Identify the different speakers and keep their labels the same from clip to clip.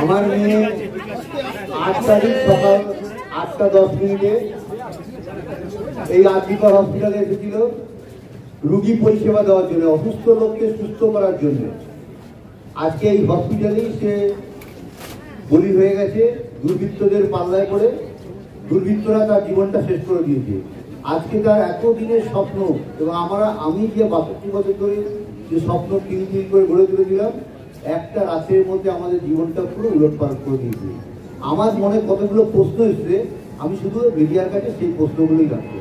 Speaker 1: আমার মেয়ে 8 তারিখ সকাল 8:10 এই আরজিকর হসপিটালে এসেছিল রোগী পরিষেবা দেওয়ার জন্য, অসুস্থ লোককে সুস্থ করার জন্য। আজকে এই হসপিটালেই সে বলি হয়ে গেছে দুর্বৃত্তদের পাল্লায় পড়ে। দুর্বৃত্তরা তার জীবনটা শেষ করে দিয়েছে। আজকে তার এতদিনের স্বপ্ন, এবং আমি যে 62 বছর ধরে যে স্বপ্ন তিল করে গড়ে তুলেছিলাম, একটা রাতের মধ্যে আমাদের জীবনটা পুরো উলটপালট করে দিয়েছে। আমার মনে কতগুলো প্রশ্ন এসছে, আমি শুধু মিডিয়ার কাছে সেই প্রশ্নগুলোই রাখবো।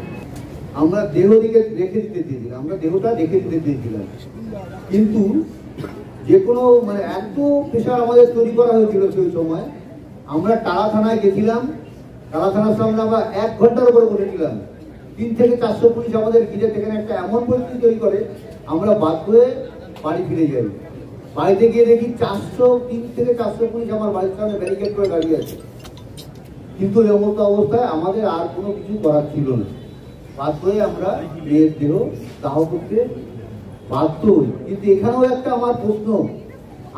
Speaker 1: আমরা দেহ দিকে রেখে দিতে চেয়েছিলাম, আমরা দেহটা রেখে দিতে চেয়েছিলাম, কিন্তু যে কোনো এত প্রেশার আমাদের তৈরি করা হয়েছিল সেই সময়। আমরা টালা থানায় গেছিলাম, টালা থানার সামনে আমরা 1 ঘন্টার উপরে বসেছিলাম। 3 থেকে 400 পুলিশ আমাদের ঘিরে সেখানে একটা এমন পরিস্থিতি তৈরি করে আমরা বাধ্য হয়ে বাড়ি ফিরে যাই। বাড়িতে গিয়ে দেখি 3 থেকে 400 পুলিশ আমার বাড়ির সামনে ব্যারিকেড করে দাঁড়িয়ে আছে। কিন্তু এমতো অবস্থায় আমাদের আর কোনো কিছু করার ছিল না। বাধ্য হয়ে আমরা মেয়ের দেহ দাহ করতে বাধ্য হই। কিন্তু এখানেও একটা আমার প্রশ্ন,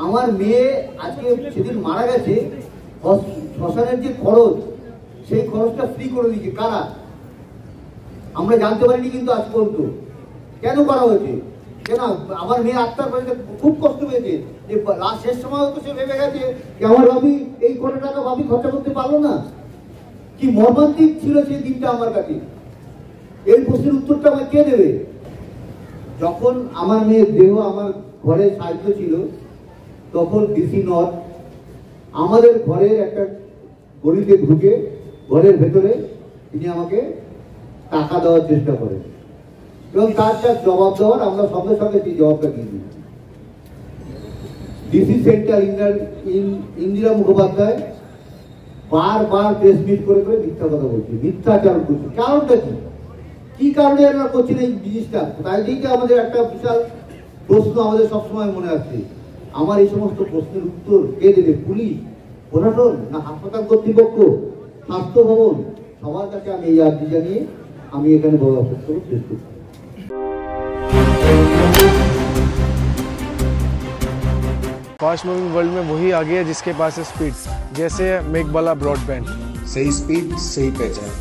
Speaker 1: আমার মেয়ে আজকে সেদিন মারা গেছে, শ্মশানের যে খরচ, সেই খরচটা ফ্রি করে দিয়েছে কারা? আমরা জানতে পারিনি কিন্তু আজ পর্যন্ত। কেন করা হয়েছে? কেন? আমার মেয়ে আত্মার বাড়িতে খুব কষ্ট পেয়েছে যে লাস্ট শেষ সময় হয়তো সে ভেবে গেছে যে আমার ভাবি এই কোটি টাকা ভাবি খরচা করতে পারলো না। কি মর্মান্তিক ছিল সেই দিনটা আমার কাছে। এই প্রশ্নের উত্তরটা আমার কে দেবে? যখন আমার মেয়ের দেহ আমার ঘরে সাহায্য ছিল, তখন ডিসি নর্থ আমাদের ঘরের একটা গলিতে ঢুকে ঘরের ভেতরে তিনি আমাকে টাকা দেওয়ার চেষ্টা করেন, এবং তার জবাব দেওয়ার আমরা সঙ্গে সঙ্গে সেই জবাবটা দিয়ে দিই। ডিসি সেন্টার ইন্দিরা মুখোপাধ্যায় বারবার প্রেস মিট করে মিথ্যা কথা বলছে, মিথ্যাচারণ করছে। কারণটা কি কারণে আমরা করছেন এই জিনিসটা? তাই দিকে আমাদের একটা বিশাল প্রশ্ন আমাদের সবসময় মনে আসছে। আমার এই সমস্ত প্রশ্নের উত্তর কে দেবে? পুলিশ, প্রশাসন, না হাসপাতাল কর্তৃপক্ষ, স্বাস্থ্য ভবন? সবার কাছে আমি এই আর্জি জানিয়ে আমি এখানে বড় বক্তব্য শেষ করছি।
Speaker 2: फास्ट मूविंग वर्ल्ड में वही आगे है जिसके पास है स्पीड, जैसे मेघबाला ब्रॉडबैंड।
Speaker 3: सही स्पीड सही पहचान।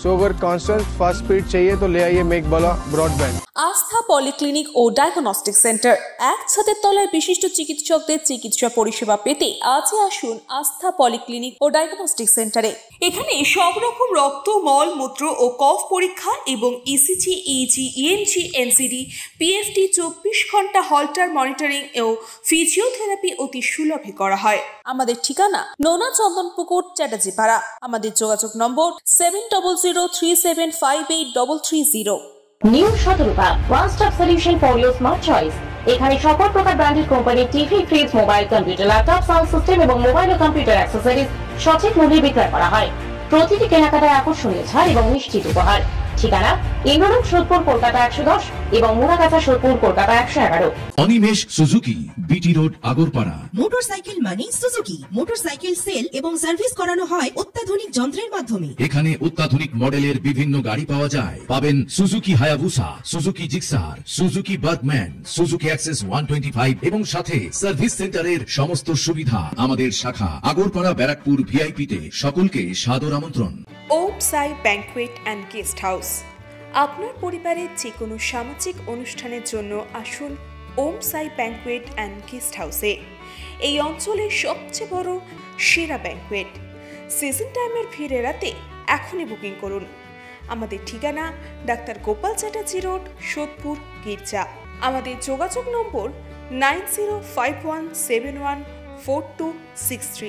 Speaker 2: सो अगर कांस्टेंट फास्ट स्पीड चाहिए तो ले आइए मेघबाला ब्रॉडबैंड।
Speaker 4: আস্থা পলিক্লিনিক ও ডায়াগনস্টিক সেন্টার, এক ছাদের তলায় বিশিষ্ট চিকিৎসকদের চিকিৎসা পরিষেবা পেতে আজই আসুন আস্থা পলিক্লিনিক ও ডায়াগনস্টিক সেন্টারে। এখানে সব রকম রক্ত, মল, মূত্র ও কফ পরীক্ষা এবং ECG, easy, ENG, NCD, PFT 24 ঘন্টা হল্টার মনিটরিং ও ফিজিওথেরাপি অতি সুলভে করা হয়। আমাদের ঠিকানা নোনা চন্দনপুকুর, চ্যাটার্জিপাড়া। আমাদের যোগাযোগ নম্বর 7003758330।
Speaker 5: নিউ সতর্কতা, one stop solution for your smart choice. এখানে সকল প্রকার ব্র্যান্ডেড কোম্পানির TV, fridge, mobile, computer, laptop, sound system এবং মোবাইল ও কম্পিউটার অ্যাক্সেসরিজ সঠিক মূল্যে বিক্রয় করা হয়। প্রতিটি কেনাকাটায় আকর্ষণীয় ছাড় এবং নিশ্চিত উপহার। ঠিকানা ইন্দ্রনগর, সোদপুর, কলকাতা 110 এবং Muragachha, Sodepur, Kolkata 111।
Speaker 6: Animesh Suzuki, BT road, Agarpara.
Speaker 7: Motorcycle মানে সুজুকি। মোটরসাইকেল সেল এবং সার্ভিস করানো হয় অত্যাধুনিক যন্ত্রের মাধ্যমে।
Speaker 6: এখানে অত্যাধুনিক মডেলের বিভিন্ন গাড়ি পাওয়া যায়। পাবেন Suzuki Hayabusa, Suzuki Gixxer, Suzuki Bergman, Suzuki access 125 এবং সাথে সার্ভিস সেন্টারের সমস্ত সুবিধা। আমাদের শাখা আগরপাড়া, ব্যারাকপুর ভিআইপি তে। সকলকে সাদর আমন্ত্রণ।
Speaker 4: ওম সাই ব্যাংকুয়েট অ্যান্ড গেস্ট হাউস। আপনার পরিবারের যে কোনো সামাজিক অনুষ্ঠানের জন্য আসুন ওম সাই ব্যাংকুয়েট অ্যান্ড গেস্ট হাউসে। এই অঞ্চলের সবচেয়ে বড় সেরা ব্যাংকুয়েট। সিজন টাইমের ভিড় এড়াতে এখনই বুকিং করুন। আমাদের ঠিকানা ডাক্তার গোপাল চ্যাটার্জি রোড, সোদপুর, গির্জা। আমাদের যোগাযোগ নম্বর 9051714263।